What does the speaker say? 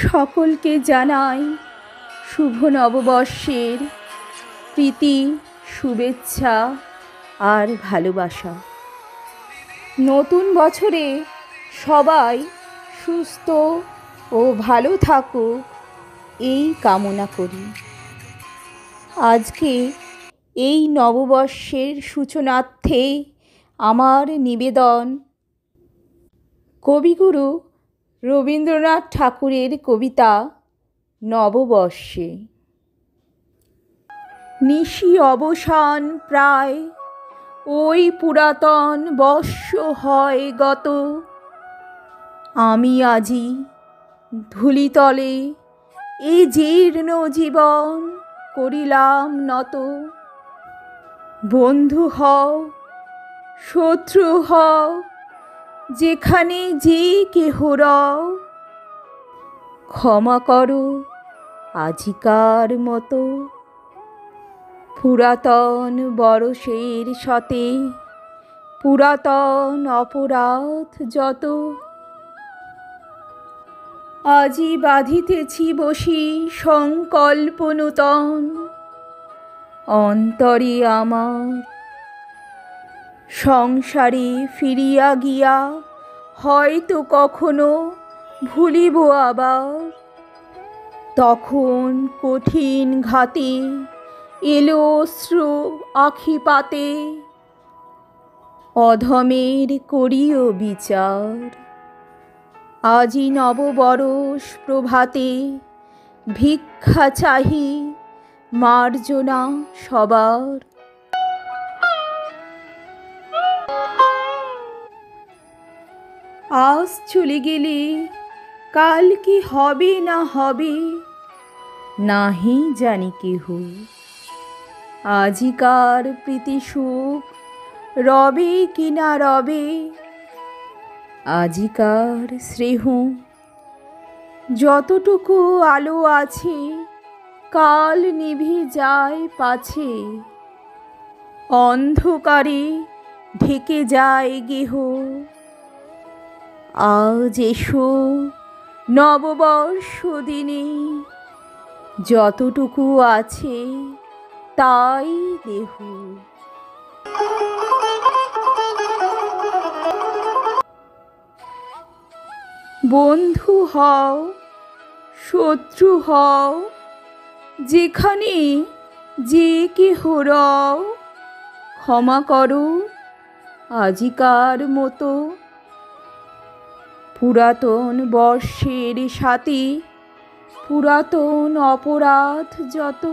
সকলকে জানাই শুভ নববর্ষের প্রীতি, শুভেচ্ছা আর ভালোবাসা। নতুন বছরে সবাই সুস্থ ও ভালো থাকুক এই কামনা করি। আজকে এই নববর্ষের সূচনার্থে আমার নিবেদন কবিগুরু রবীন্দ্রনাথ ঠাকুরের কবিতা নববর্ষে। নিশি অবসান প্রায়, ওই পুরাতন বর্ষ হয় গত। আমি আজি ধূলিতলে এ জীর্ণ জীবন করিলাম নত। বন্ধু হও, শত্রু হও, যেখানে যে কেহ রও, ক্ষমা করো আজিকার মতো। পুরাতন বরষের শতে পুরাতন অপরাধ যত। আজি বাঁধিতেছি বসি সংকল্প নূতন, অন্তরে আমার সংসারে ফিরিয়া গিয়া হয়তো কখনো ভুলিব আবার। তখন কঠিন ঘাতে এলো অশ্রু আখি পাতে, অধমের করিও বিচার। আজি নববরষ প্রভাতে ভিক্ষা চাহি মার্জনা সবার। আজ চলে গেলে কাল কি হবে না হবে, নাহি জানি কেহ। আজিকার প্রীতি সুখ রবে কি না রবে, আজিকার স্নেহ যতটুকু আলো আছে কাল নিভে যায় পাছে। অন্ধকারে ঢেকে যায় গেহ। আজ এসো নববর্ষ দিনে, যতটুকু আছে তাই দেহ। বন্ধু হও, শত্রু হও, যেখানে যে কেহ রও, ক্ষমা করো আজিকার মতো। পুরাতন বর্ষের সাথে পুরাতন অপরাধ যত।